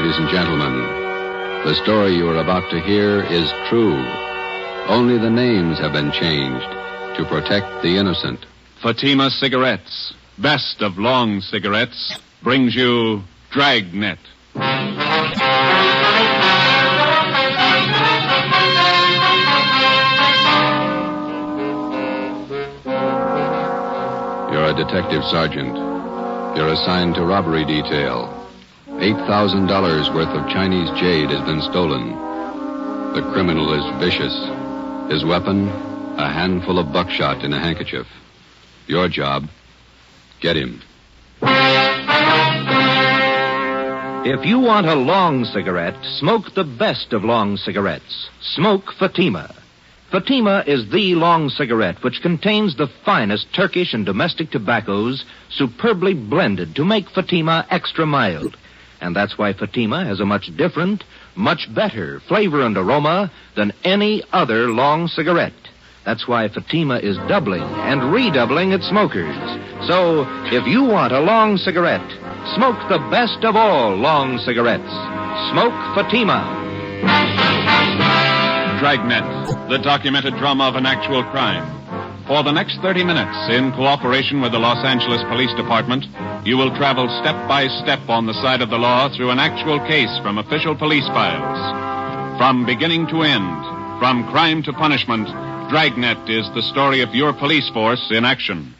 ladies and gentlemen. The story you are about to hear is true. Only the names have been changed to protect the innocent. Fatima Cigarettes, best of long cigarettes, brings you Dragnet. You're a detective sergeant. You're assigned to robbery detail. $8,000 worth of Chinese jade has been stolen. The criminal is vicious. His weapon, a handful of buckshot in a handkerchief. Your job, get him. If you want a long cigarette, smoke the best of long cigarettes. Smoke Fatima. Fatima is the long cigarette which contains the finest Turkish and domestic tobaccos superbly blended to make Fatima extra mild. And that's why Fatima has a much different, much better flavor and aroma than any other long cigarette. That's why Fatima is doubling and redoubling its smokers. So, if you want a long cigarette, smoke the best of all long cigarettes. Smoke Fatima. Dragnet, the documented drama of an actual crime. For the next 30 minutes, in cooperation with the Los Angeles Police Department, you will travel step by step on the side of the law through an actual case from official police files. From beginning to end, from crime to punishment, Dragnet is the story of your police force in action.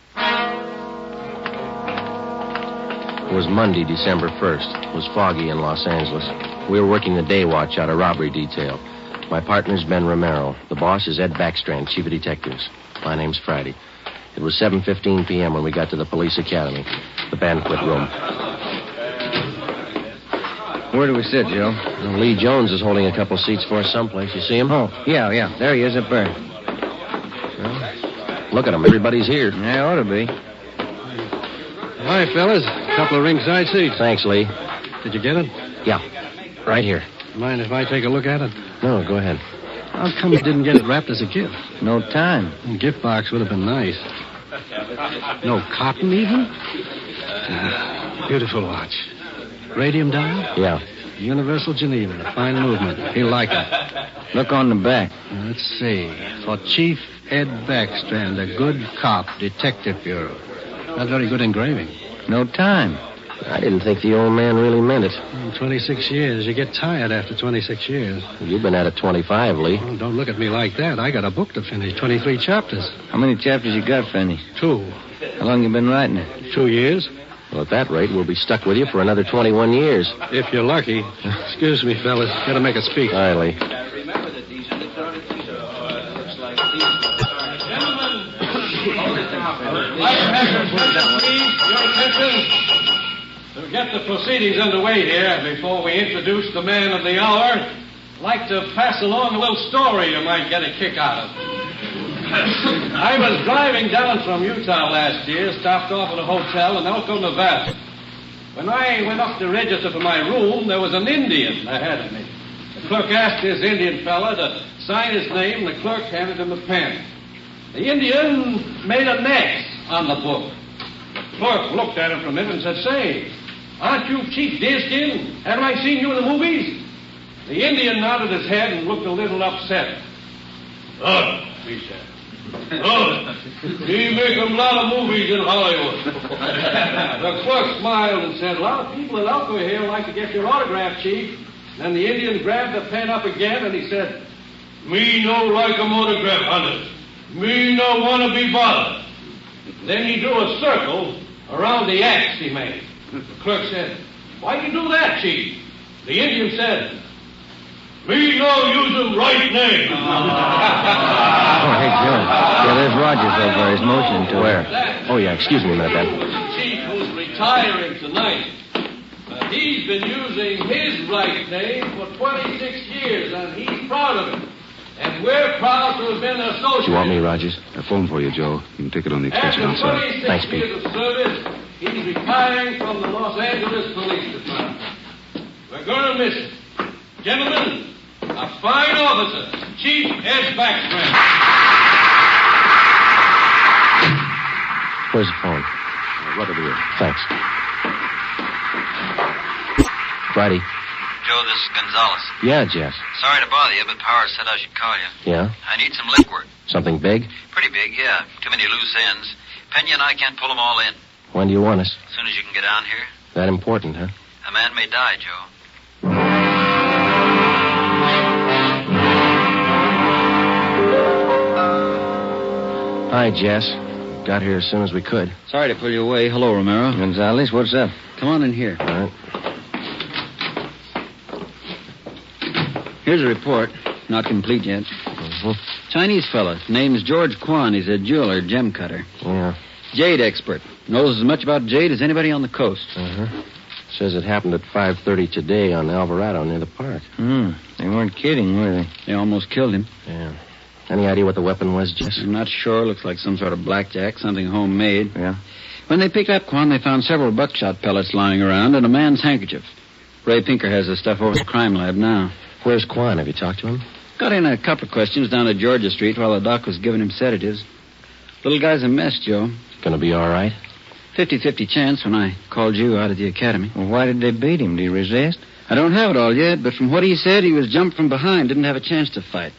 It was Monday, December 1st. It was foggy in Los Angeles. We were working the day watch out of robbery detail. My partner's Ben Romero. The boss is Ed Backstrand, chief of detectives. My name's Friday. It was 7:15 p.m. when we got to the police academy, the banquet room. Where do we sit, Joe? Lee Jones is holding a couple seats for us someplace. You see him? Oh, yeah. There he is up there. Well, look at him. Everybody's here. Yeah, ought to be. Hi, fellas. A couple of ringside seats. Thanks, Lee. Did you get it? Yeah, right here. Mind if I take a look at it? No, go ahead. How come you didn't get it wrapped as a gift? No time. A gift box would have been nice. No cotton, even? Beautiful watch. Radium dial? Yeah. Universal Geneva. Fine movement. He'll like it. Look on the back. Let's see. For Chief Ed Backstrand, a good cop, Detective Bureau. Not very good engraving. No time. I didn't think the old man really meant it. 26 years. You get tired after 26 years. You've been at it 25, Lee. Oh, don't look at me like that. I got a book to finish. 23 chapters. How many chapters you got, Fanny? 2. How long you been writing it? 2 years. Well, at that rate, we'll be stuck with you for another 21 years. If you're lucky. Excuse me, fellas. Gotta make a speak. All right, Lee. To get the proceedings underway here, before we introduce the man of the hour, I'd like to pass along a little story you might get a kick out of. I was driving down from Utah last year, stopped off at a hotel in Elko, Nevada. When I went up to register for my room, there was an Indian ahead of me. The clerk asked this Indian fella to sign his name, and the clerk handed him a pen. The Indian made an X on the book. The clerk looked at him for a minute and said, "Say, aren't you Chief Deerskin? Haven't I seen you in the movies?" The Indian nodded his head and looked a little upset. "Oh," he said. "Oh, he make a lot of movies in Hollywood." The clerk smiled and said, "A lot of people in Elko here like to get your autograph, Chief." Then the Indian grabbed the pen up again and he said, "Me no like a autograph, hunters. Me no want to be bothered." Then he drew a circle around the X he made. The clerk said, "Why you do that, Chief?" The Indian said, "Me no use him right name." Oh, hey, Joe. Yeah, there's Rogers over there. He's motioning to Where? Oh, yeah, excuse me a minute, Ben. The chief who's retiring tonight. He's been using his right name for 26 years, and he's proud of it. And we're proud to have been associated. Do you want me, Rogers? A phone for you, Joe. You can take it on the extension After outside. 26 Thanks, Pete. years of service, he's retiring from the Los Angeles Police Department. We're going to miss him. Gentlemen, a fine officer, Chief Ed Backstrand. Where's the phone? Right over here. Thanks. Friday. Joe, this is Gonzalez. Yeah, Jeff. Sorry to bother you, but Powers said I should call you. Yeah? I need some liquid. Something big? Pretty big, yeah. Too many loose ends. Pena and I can't pull them all in. When do you want us? As soon as you can get down here. That important, huh? A man may die, Joe. Hi, Jess. Got here as soon as we could. Sorry to pull you away. Hello, Romero. Gonzalez, what's up? Come on in here. All right. Here's a report. Not complete yet. Mm-hmm. Chinese fella. Name's George Quan. He's a jeweler, gem cutter. Yeah. Jade expert. Knows as much about jade as anybody on the coast. Uh-huh. Says it happened at 5:30 today on Alvarado near the park. They weren't kidding, were they? They almost killed him. Yeah. Any idea what the weapon was, Jess? I'm not sure. Looks like some sort of blackjack, something homemade. Yeah. When they picked up Quan, they found several buckshot pellets lying around and a man's handkerchief. Ray Pinker has the stuff over at the crime lab now. Where's Quan? Have you talked to him? Got in a couple of questions down at Georgia Street while the doc was giving him sedatives. Little guy's a mess, Joe. Gonna be all right? 50-50 chance when I called you out of the academy. Well, why did they beat him? Did he resist? I don't have it all yet, but from what he said, he was jumped from behind, didn't have a chance to fight.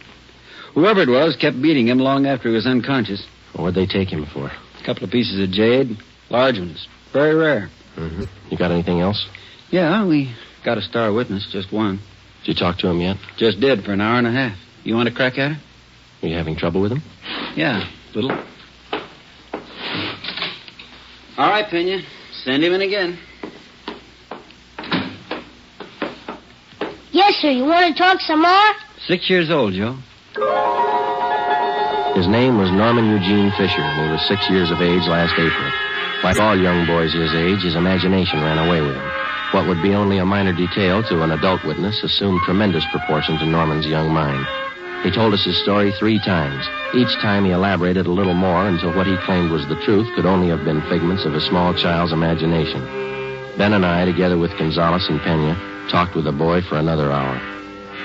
Whoever it was kept beating him long after he was unconscious. What'd they take him for? A couple of pieces of jade, large ones, very rare. Mm-hmm. You got anything else? Yeah, we got a star witness, just one. Did you talk to him yet? Just did for an hour and a half. You want to crack at her? Are you having trouble with him? Yeah, little. All right, Pena. Send him in again. Yes, sir. You want to talk some more? 6 years old, Joe. His name was Norman Eugene Fisher, and he was 6 years of age last April. Like all young boys his age, his imagination ran away with him. What would be only a minor detail to an adult witness assumed tremendous proportion to Norman's young mind. He told us his story 3 times. Each time he elaborated a little more until what he claimed was the truth could only have been figments of a small child's imagination. Ben and I, together with Gonzalez and Pena, talked with the boy for another hour.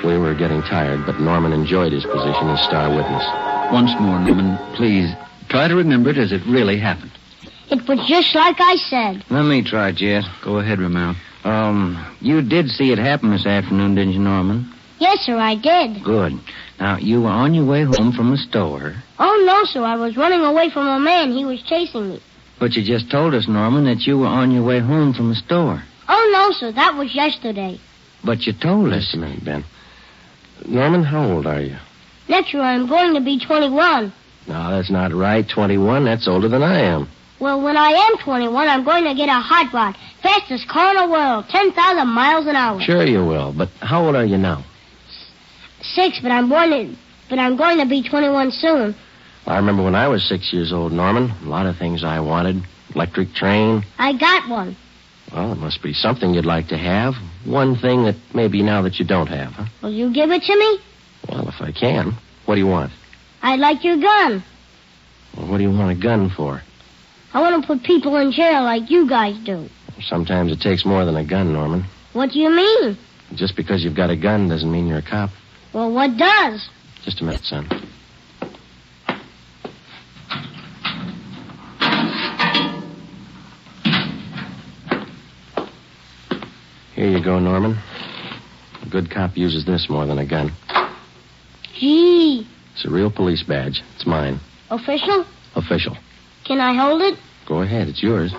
We were getting tired, but Norman enjoyed his position as star witness. Once more, Norman, please, try to remember it as it really happened. It was just like I said. Let me try, Jess. Go ahead, Romero. You did see it happen this afternoon, didn't you, Norman? Yes, sir, I did. Good. Now, you were on your way home from the store. Oh, no, sir. I was running away from a man. He was chasing me. But you just told us, Norman, that you were on your way home from the store. Oh, no, sir. That was yesterday. But you told us. Just a minute, Ben. Norman, how old are you? Next year I'm going to be 21. No, that's not right. 21, that's older than I am. Well, when I am 21, I'm going to get a hot rod. Fastest car in the world. 10,000 miles an hour. Sure you will, but how old are you now? 6, but I'm going to be 21 soon. I remember when I was 6 years old, Norman. A lot of things I wanted. Electric train. I got one. Well, it must be something you'd like to have. One thing that maybe now that you don't have, huh? Will you give it to me? Well, if I can. What do you want? I'd like your gun. Well, what do you want a gun for? I want to put people in jail like you guys do. Sometimes it takes more than a gun, Norman. What do you mean? Just because you've got a gun doesn't mean you're a cop. Well, what does? Just a minute, son. Here you go, Norman. A good cop uses this more than a gun. Gee. It's a real police badge. It's mine. Official? Official. Can I hold it? Go ahead. It's yours.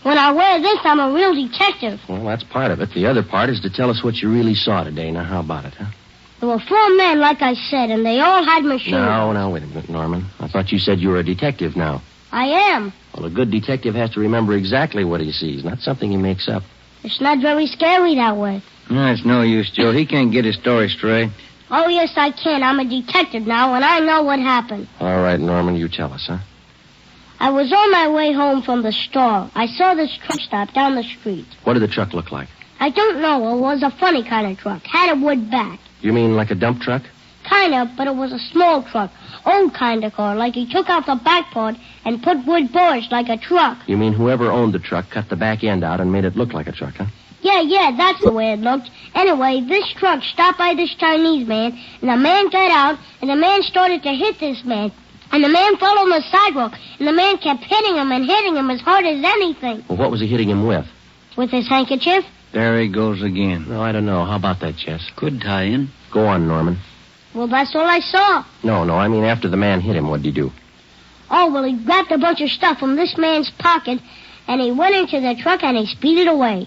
When I wear this, I'm a real detective. Well, that's part of it. The other part is to tell us what you really saw today. Now, how about it, huh? There were 4 men, like I said, and they all had machines. No, wait a minute, Norman. I thought you said you were a detective now. I am. Well, a good detective has to remember exactly what he sees, not something he makes up. It's not very scary that way. No, it's no use, Joe. He can't get his story straight. Oh, yes, I can. I'm a detective now, and I know what happened. All right, Norman, you tell us, huh? I was on my way home from the store. I saw this truck stop down the street. What did the truck look like? I don't know. It was a funny kind of truck. Had a wood back. You mean like a dump truck? Kind of, but it was a small truck. Old kind of car, like he took out the back part and put wood boards like a truck. You mean whoever owned the truck cut the back end out and made it look like a truck, huh? Yeah, that's the way it looked. Anyway, this truck stopped by this Chinese man, and the man got out, and the man started to hit this man. And the man fell on the sidewalk, and the man kept hitting him and hitting him as hard as anything. Well, what was he hitting him with? With his handkerchief? There he goes again. No, I don't know. How about that, Jess? Could tie in. Go on, Norman. Well, that's all I saw. No, I mean after the man hit him, what'd he do? Oh, well, he grabbed a bunch of stuff from this man's pocket, and he went into the truck and he speeded away.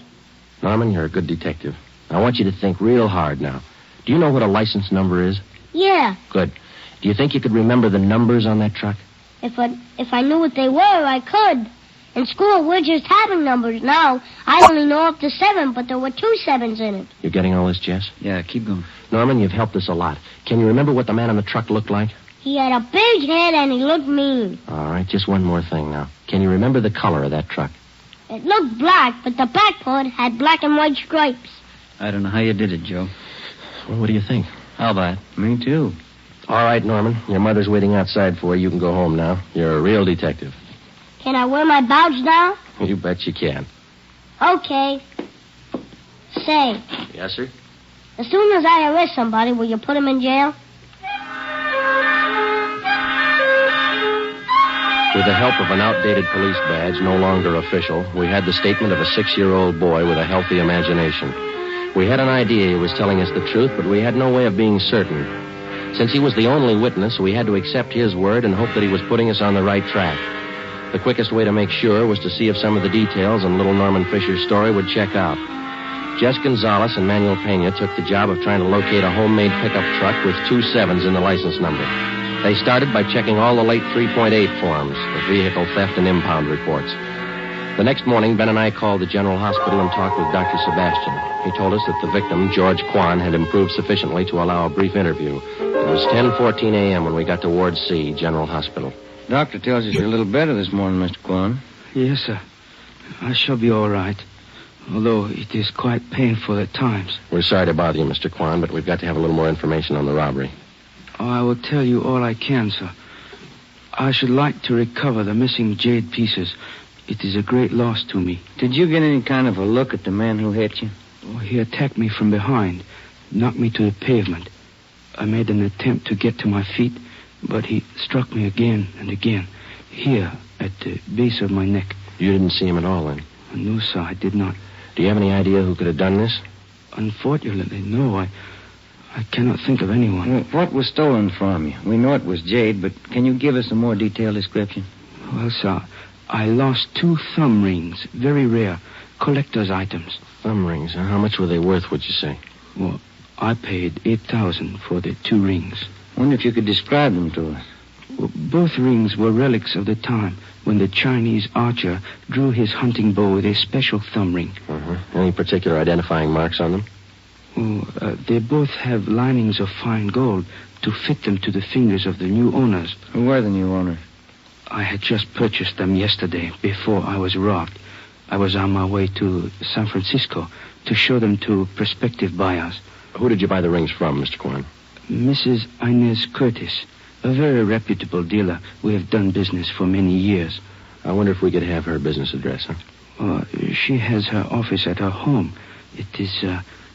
Norman, you're a good detective. I want you to think real hard now. Do you know what a license number is? Yeah. Good. Do you think you could remember the numbers on that truck? If I knew what they were, I could. In school, we're just having numbers now. I only know up to 7, but there were 2 7s in it. You getting all this, Jess? Yeah, keep going. Norman, you've helped us a lot. Can you remember what the man on the truck looked like? He had a big head and he looked mean. All right, just one more thing now. Can you remember the color of that truck? It looked black, but the back part had black and white stripes. I don't know how you did it, Joe. Well, what do you think? How about it? Me too. All right, Norman. Your mother's waiting outside for you. You can go home now. You're a real detective. Can I wear my badge now? You bet you can. Okay. Say, Yes, sir? as soon as I arrest somebody, will you put him in jail? With the help of an outdated police badge, no longer official, we had the statement of a 6-year-old boy with a healthy imagination. We had an idea he was telling us the truth, but we had no way of being certain. Since he was the only witness, we had to accept his word and hope that he was putting us on the right track. The quickest way to make sure was to see if some of the details in little Norman Fisher's story would check out. Jess Gonzalez and Manuel Pena took the job of trying to locate a homemade pickup truck with 2 7s in the license number. They started by checking all the late 3.8 forms, the vehicle theft and impound reports. The next morning, Ben and I called the General Hospital and talked with Dr. Sebastian. He told us that the victim, George Quan, had improved sufficiently to allow a brief interview. It was 10:14 a.m. when we got to Ward C, General Hospital. Doctor tells us you're a little better this morning, Mr. Quan. Yes, sir. I shall be all right, although it is quite painful at times. We're sorry to bother you, Mr. Quan, but we've got to have a little more information on the robbery. Oh, I will tell you all I can, sir. I should like to recover the missing jade pieces. It is a great loss to me. Did you get any kind of a look at the man who hit you? Oh, he attacked me from behind, knocked me to the pavement. I made an attempt to get to my feet, but he struck me again and again, here at the base of my neck. You didn't see him at all, then? No, sir, I did not. Do you have any idea who could have done this? Unfortunately, no. I cannot think of anyone. Well, what was stolen from you? We know it was jade, but can you give us a more detailed description? Well, sir, I lost 2 thumb rings, very rare, collector's items. Thumb rings, huh? How much were they worth, would you say? Well, I paid $8,000 for the 2 rings. I wonder if you could describe them to us. Well, both rings were relics of the time when the Chinese archer drew his hunting bow with a special thumb ring. Uh-huh. Any particular identifying marks on them? Oh, they both have linings of fine gold to fit them to the fingers of the new owners. Who were the new owners? I had just purchased them yesterday before I was robbed. I was on my way to San Francisco to show them to prospective buyers. Who did you buy the rings from, Mr. Quan? Mrs. Inez Curtis, a very reputable dealer. We have done business for many years. I wonder if we could have her business address, huh? She has her office at her home. It is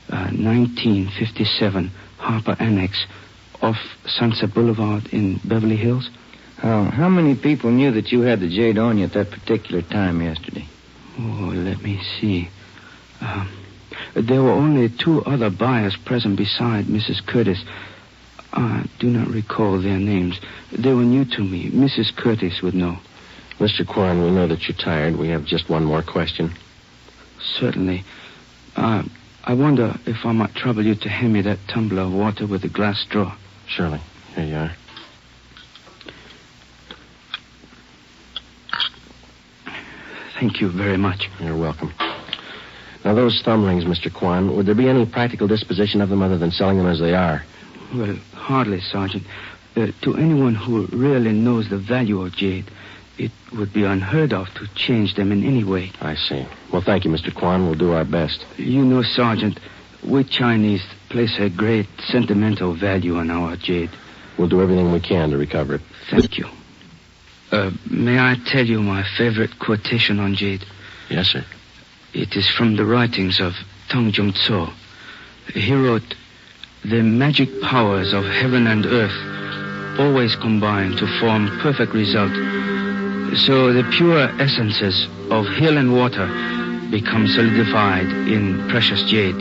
1957 Harper Annex off Sunset Boulevard in Beverly Hills. How many people knew that you had the jade on you at that particular time yesterday? Oh, let me see. There were only 2 other buyers present beside Mrs. Curtis. I do not recall their names. They were new to me. Mrs. Curtis would know. Mr. Quan, we know that you're tired. We have just one more question. Certainly. I wonder if I might trouble you to hand me that tumbler of water with the glass straw. Surely. Here you are. Thank you very much. You're welcome. Now, those thumb rings, Mr. Quan, would there be any practical disposition of them other than selling them as they are? Well, hardly, Sergeant. To anyone who really knows the value of jade, it would be unheard of to change them in any way. I see. Well, thank you, Mr. Quan. We'll do our best. You know, Sergeant, we Chinese place a great sentimental value on our jade. We'll do everything we can to recover it. Thank you. May I tell you my favorite quotation on jade? Yes, sir. It is from the writings of Tang Jung-tso. He wrote, "The magic powers of heaven and earth always combine to form perfect result. So the pure essences of hill and water become solidified in precious jade.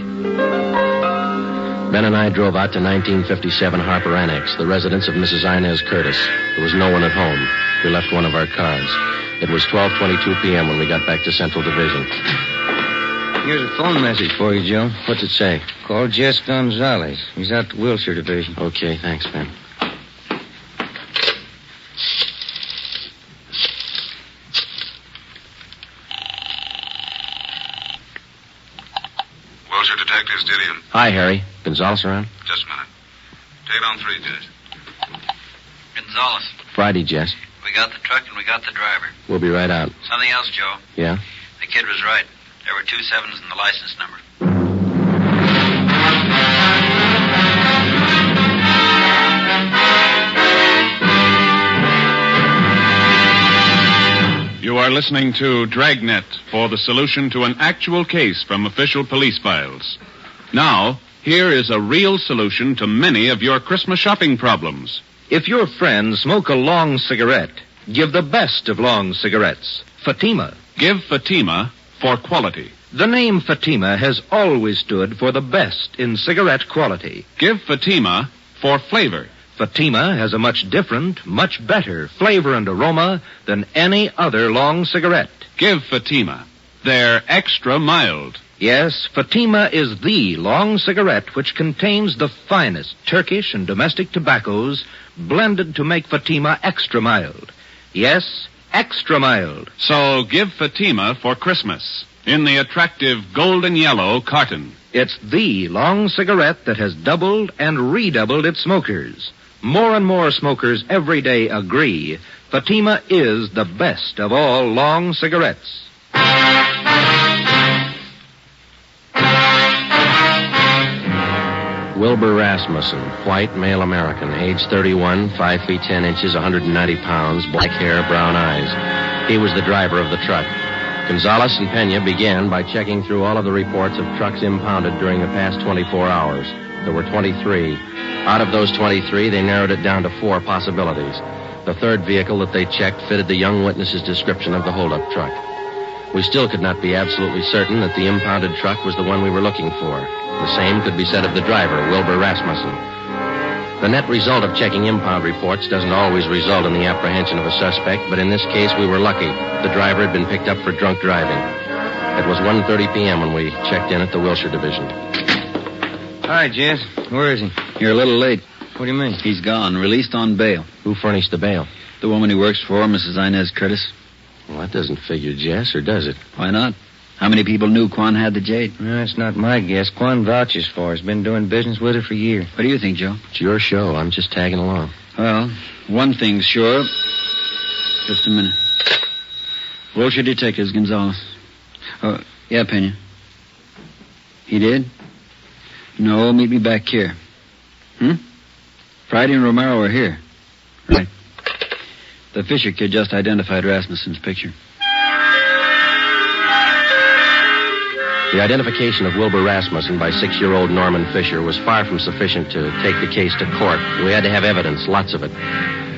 Ben and I drove out to 1957 Harper Annex, the residence of Mrs. Inez Curtis. There was no one at home. We left one of our cars. It was 12:22 p.m. when we got back to Central Division. Here's a phone message for you, Joe. What's it say? Call Jess Gonzalez. He's out to Wilshire Division. Okay, thanks, Ben. Wilshire Detectives, Didion. Hi, Harry. Gonzalez around? Just a minute. Take it on 3, Jess. Gonzalez, Friday, Jess. we got the truck and we got the driver. We'll be right out. Something else, Joe. Yeah? The kid was right. There were 2 7s in the license number. You are listening to Dragnet for the solution to an actual case from official police files. Now, here is a real solution to many of your Christmas shopping problems. If your friends smoke a long cigarette, give the best of long cigarettes, Fatima. Give Fatima for quality. The name Fatima has always stood for the best in cigarette quality. Give Fatima for flavor. Fatima has a much different, much better flavor and aroma than any other long cigarette. Give Fatima. They're extra mild. Yes, Fatima is the long cigarette which contains the finest Turkish and domestic tobaccos blended to make Fatima extra mild. Yes, extra mild. So give Fatima for Christmas in the attractive golden yellow carton. It's the long cigarette that has doubled and redoubled its smokers. More and more smokers every day agree Fatima is the best of all long cigarettes. Wilbur Rasmussen, white, male American, age 31, 5 feet 10 inches, 190 pounds, black hair, brown eyes. He was the driver of the truck. Gonzalez and Pena began by checking through all of the reports of trucks impounded during the past 24 hours. There were 23. Out of those 23, they narrowed it down to 4 possibilities. The third vehicle that they checked fitted the young witness's description of the holdup truck. We still could not be absolutely certain that the impounded truck was the one we were looking for. The same could be said of the driver, Wilbur Rasmussen. The net result of checking impound reports doesn't always result in the apprehension of a suspect, but in this case we were lucky. The driver had been picked up for drunk driving. It was 1:30 p.m. when we checked in at the Wilshire Division. Hi, Jess. Where is he? You're a little late. What do you mean? He's gone, released on bail. Who furnished the bail? The woman he works for, Mrs. Inez Curtis. Well, that doesn't figure, Jess, or does it? Why not? How many people knew Quan had the jade? No, that's not my guess. Quan vouches for her. He's been doing business with her for years. What do you think, Joe? It's your show. I'm just tagging along. Well, one thing's sure. Just a minute. Wilshire Detectives, Gonzalez. Oh, yeah, Pena. He did? No, meet me back here. Friday and Romero are here. Right. The Fisher kid just identified Rasmussen's picture. The identification of Wilbur Rasmussen by 6-year-old Norman Fisher was far from sufficient to take the case to court. We had to have evidence, lots of it.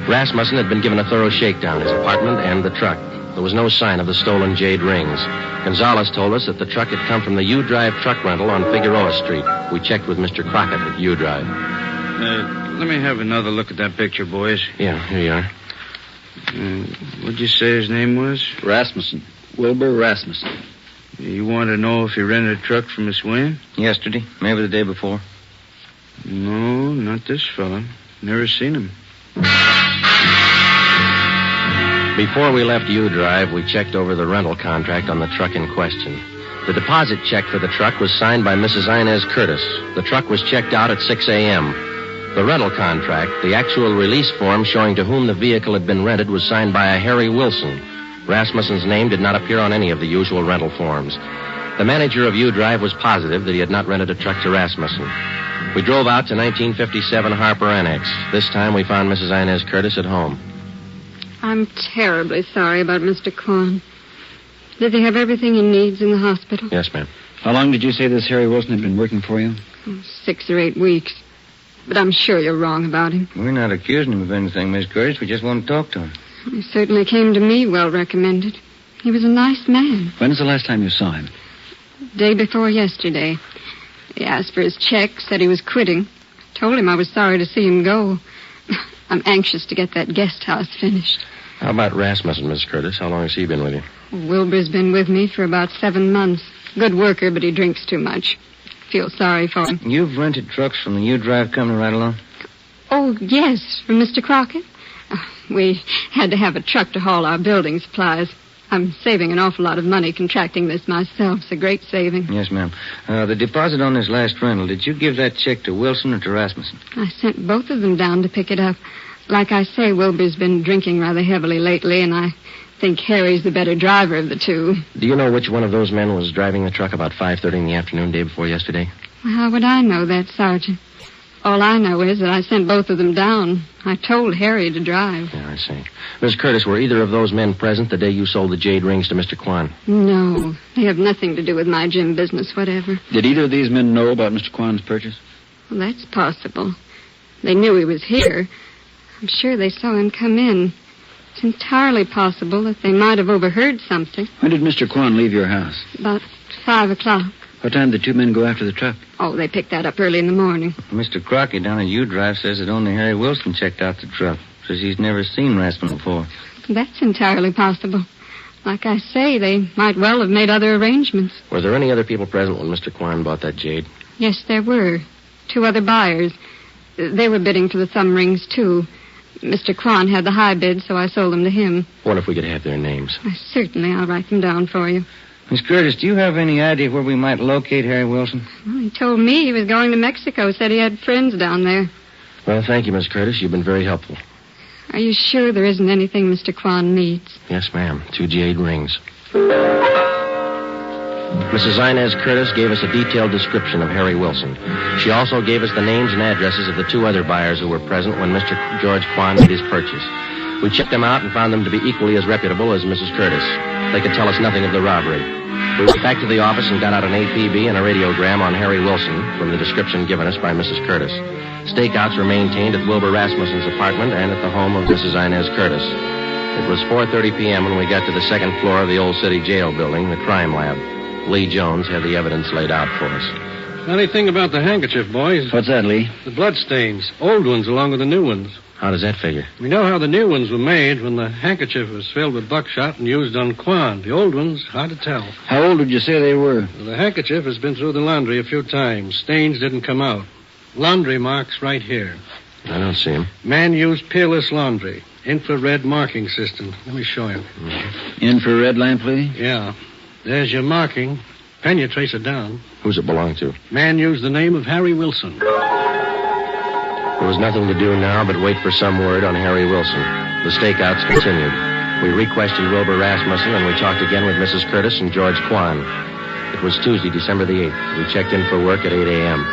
Rasmussen had been given a thorough shakedown, his apartment and the truck. There was no sign of the stolen jade rings. Gonzalez told us that the truck had come from the U-Drive truck rental on Figueroa Street. We checked with Mr. Crockett at U-Drive. Let me have another look at that picture, boys. Yeah, here you are. What'd you say his name was? Rasmussen. Wilbur Rasmussen. You want to know if he rented a truck from Miss Wynn? Yesterday. Maybe the day before. No, not this fella. Never seen him. Before we left U-Drive, we checked over the rental contract on the truck in question. The deposit check for the truck was signed by Mrs. Inez Curtis. The truck was checked out at 6 a.m. The rental contract, the actual release form showing to whom the vehicle had been rented, was signed by a Harry Wilson. Rasmussen's name did not appear on any of the usual rental forms. The manager of U-Drive was positive that he had not rented a truck to Rasmussen. We drove out to 1957 Harper Annex. This time we found Mrs. Inez Curtis at home. I'm terribly sorry about Mr. Quan. Did they have everything he needs in the hospital? Yes, ma'am. How long did you say this Harry Wilson had been working for you? 6 or 8 weeks. But I'm sure you're wrong about him. We're not accusing him of anything, Miss Curtis. We just want to talk to him. He certainly came to me well recommended. He was a nice man. When's the last time you saw him? Day before yesterday. He asked for his check, said he was quitting. Told him I was sorry to see him go. I'm anxious to get that guest house finished. How about Rasmussen, Miss Curtis? How long has he been with you? Wilbur's been with me for about 7 months. Good worker, but he drinks too much. Feel sorry for him. You've rented trucks from the U-Drive company right along? Oh, yes, from Mr. Crockett. We had to have a truck to haul our building supplies. I'm saving an awful lot of money contracting this myself. It's a great saving. Yes, ma'am. The deposit on this last rental, did you give that check to Wilson or to Rasmussen? I sent both of them down to pick it up. Like I say, Wilbur's been drinking rather heavily lately, and I think Harry's the better driver of the two. Do you know which one of those men was driving the truck about 5:30 in the afternoon day before yesterday? Well, how would I know that, Sergeant? All I know is that I sent both of them down. I told Harry to drive. Yeah, I see. Miss Curtis, were either of those men present the day you sold the jade rings to Mr. Quan? No, they have nothing to do with my gym business, whatever. Did either of these men know about Mr. Quan's purchase? Well, that's possible. They knew he was here. I'm sure they saw him come in. It's entirely possible that they might have overheard something. When did Mr. Quan leave your house? About 5 o'clock. What time did the two men go after the truck? Oh, they picked that up early in the morning. Mr. Crockett down at U-Drive says that only Harry Wilson checked out the truck. Says he's never seen Rasmussen before. That's entirely possible. Like I say, they might well have made other arrangements. Were there any other people present when Mr. Quan bought that jade? Yes, there were. 2 other buyers. They were bidding for the thumb rings, too. Mr. Quan had the high bid, so I sold them to him. Wonder if we could have their names. Certainly, I'll write them down for you. Miss Curtis, do you have any idea where we might locate Harry Wilson? Well, he told me he was going to Mexico, said he had friends down there. Well, thank you, Miss Curtis. You've been very helpful. Are you sure there isn't anything Mr. Quan needs? Yes, ma'am. 2 jade rings. Mrs. Inez Curtis gave us a detailed description of Harry Wilson. She also gave us the names and addresses of the 2 other buyers who were present when Mr. George Quan made his purchase. We checked them out and found them to be equally as reputable as Mrs. Curtis. They could tell us nothing of the robbery. We went back to the office and got out an APB and a radiogram on Harry Wilson from the description given us by Mrs. Curtis. Stakeouts were maintained at Wilbur Rasmussen's apartment and at the home of Mrs. Inez Curtis. It was 4:30 p.m. when we got to the 2nd floor of the old city jail building, the crime lab. Lee Jones had the evidence laid out for us. Funny thing about the handkerchief, boys. What's that, Lee? The blood stains. Old ones along with the new ones. How does that figure? We know how the new ones were made when the handkerchief was filled with buckshot and used on Quan. The old ones, hard to tell. How old would you say they were? Well, the handkerchief has been through the laundry a few times. Stains didn't come out. Laundry marks right here. I don't see them. Man used peerless laundry. Infrared marking system. Let me show you. Infrared lamp, Lee? Yeah. There's your marking. Can you trace it down? Who's it belong to? Man used the name of Harry Wilson. There was nothing to do now but wait for some word on Harry Wilson. The stakeouts continued. We re-questioned Wilbur Rasmussen, and we talked again with Mrs. Curtis and George Quan. It was Tuesday, December the 8th. We checked in for work at 8 a.m.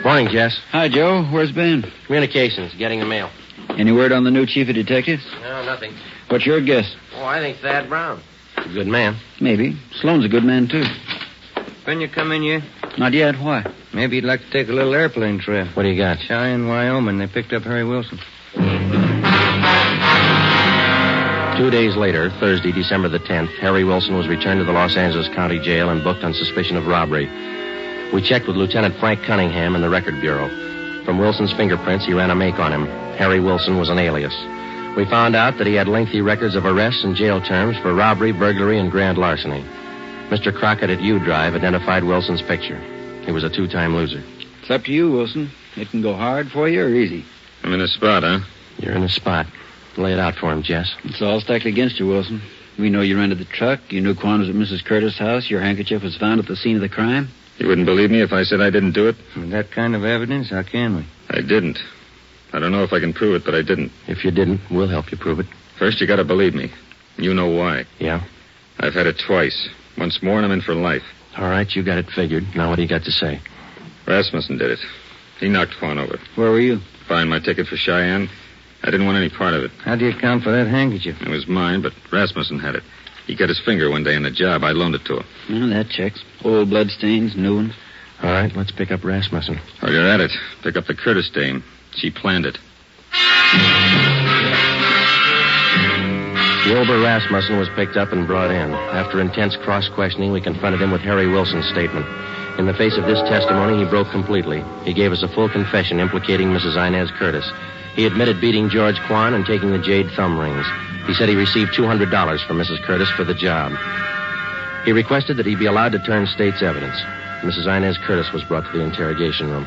Morning, Jess. Hi, Joe. Where's Ben? Communications, getting the mail. Any word on the new chief of detectives? No, nothing. What's your guess? Oh, I think Thad Brown. A good man. Maybe. Sloan's a good man, too. When you come in here? Not yet. Why? Maybe you'd like to take a little airplane trip. What do you got? Cheyenne, Wyoming. They picked up Harry Wilson. 2 days later, Thursday, December the 10th, Harry Wilson was returned to the Los Angeles County Jail and booked on suspicion of robbery. We checked with Lieutenant Frank Cunningham in the Record Bureau. From Wilson's fingerprints, he ran a make on him. Harry Wilson was an alias. We found out that he had lengthy records of arrests and jail terms for robbery, burglary, and grand larceny. Mr. Crockett at U-Drive identified Wilson's picture. He was a 2-time loser. It's up to you, Wilson. It can go hard for you or easy. I'm in a spot, huh? You're in the spot. Lay it out for him, Jess. It's all stacked against you, Wilson. We know you rented the truck. You knew Quan was at Mrs. Curtis' house. Your handkerchief was found at the scene of the crime. You wouldn't believe me if I said I didn't do it? With that kind of evidence, how can we? I didn't. I don't know if I can prove it, but I didn't. If you didn't, we'll help you prove it. First, you gotta believe me. You know why. Yeah? I've had it twice. Once more, and I'm in for life. All right, you got it figured. Now what do you got to say? Rasmussen did it. He knocked Quan over. Where were you? Buying my ticket for Cheyenne. I didn't want any part of it. How do you account for that handkerchief? It was mine, but Rasmussen had it. He cut his finger one day in the job. I loaned it to him. Well, that checks. Old blood stains, new ones. All right, let's pick up Rasmussen. While you're at it, pick up the Curtis dame. She planned it. Wilbur Rasmussen was picked up and brought in. After intense cross-questioning, we confronted him with Harry Wilson's statement. In the face of this testimony, he broke completely. He gave us a full confession implicating Mrs. Inez Curtis. He admitted beating George Quan and taking the jade thumb rings. He said he received $200 from Mrs. Curtis for the job. He requested that he be allowed to turn state's evidence. Mrs. Inez Curtis was brought to the interrogation room.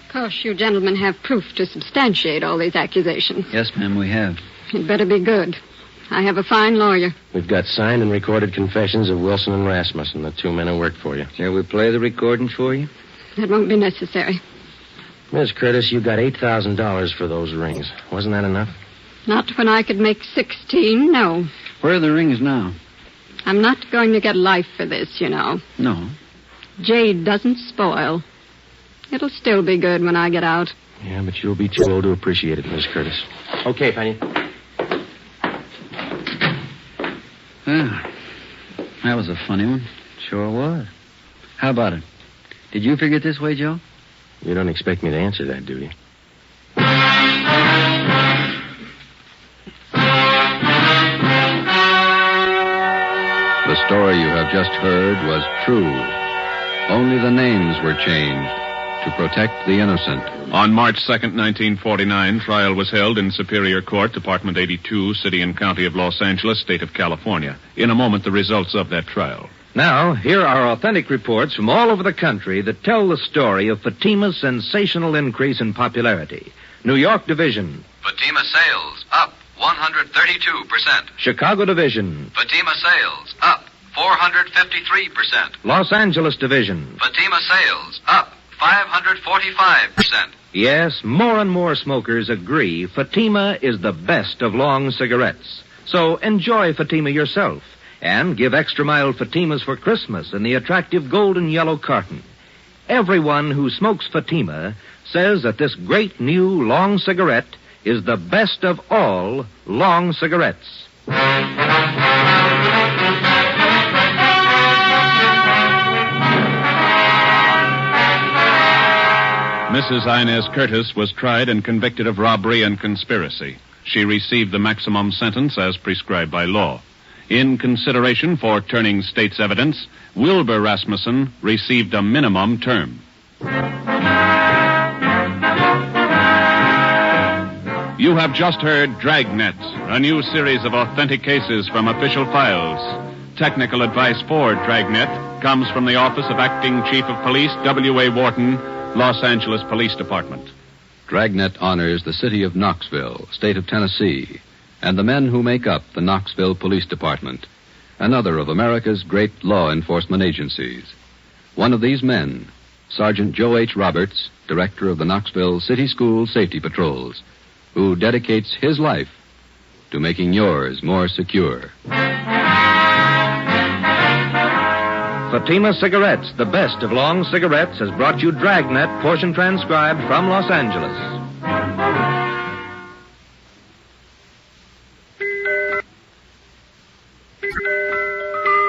Of course, you gentlemen have proof to substantiate all these accusations. Yes, ma'am, we have. It better be good. I have a fine lawyer. We've got signed and recorded confessions of Wilson and Rasmussen, the two men who worked for you. Shall we play the recording for you? That won't be necessary. Miss Curtis, you got $8,000 for those rings. Wasn't that enough? Not when I could make 16, no. Where are the rings now? I'm not going to get life for this, you know. No. Jade doesn't spoil. It'll still be good when I get out. Yeah, but you'll be too old to appreciate it, Miss Curtis. Okay, Penny. Ah, that was a funny one. Sure was. How about it? Did you figure it this way, Joe? You don't expect me to answer that, do you? The story you have just heard was true. Only the names were changed to protect the innocent. On March 2nd, 1949, trial was held in Superior Court, Department 82, City and County of Los Angeles, State of California. In a moment, the results of that trial. Now, here are authentic reports from all over the country that tell the story of Fatima's sensational increase in popularity. New York Division. Fatima sales up 132%. Chicago Division. Fatima sales up 453%. Los Angeles Division. Fatima sales up 545%. Yes, more and more smokers agree Fatima is the best of long cigarettes. So enjoy Fatima yourself and give extra mild Fatimas for Christmas in the attractive golden yellow carton. Everyone who smokes Fatima says that this great new long cigarette is the best of all long cigarettes. Mrs. Inez Curtis was tried and convicted of robbery and conspiracy. She received the maximum sentence as prescribed by law. In consideration for turning state's evidence, Wilbur Rasmussen received a minimum term. You have just heard Dragnet, a new series of authentic cases from official files. Technical advice for Dragnet comes from the Office of Acting Chief of Police, W.A. Wharton, Los Angeles Police Department. Dragnet honors the city of Knoxville, state of Tennessee, and the men who make up the Knoxville Police Department, another of America's great law enforcement agencies. One of these men, Sergeant Joe H. Roberts, director of the Knoxville City School Safety Patrols, who dedicates his life to making yours more secure. Fatima Cigarettes, the best of long cigarettes, has brought you Dragnet, portion transcribed from Los Angeles.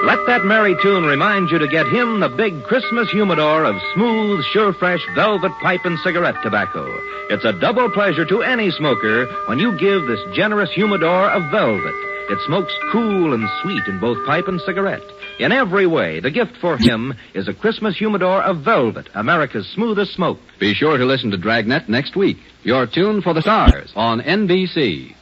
Let that merry tune remind you to get him the big Christmas humidor of smooth, sure-fresh velvet pipe and cigarette tobacco. It's a double pleasure to any smoker when you give this generous humidor of velvet. It smokes cool and sweet in both pipe and cigarette. In every way, the gift for him is a Christmas humidor of velvet, America's smoothest smoke. Be sure to listen to Dragnet next week. Your tune for the stars on NBC.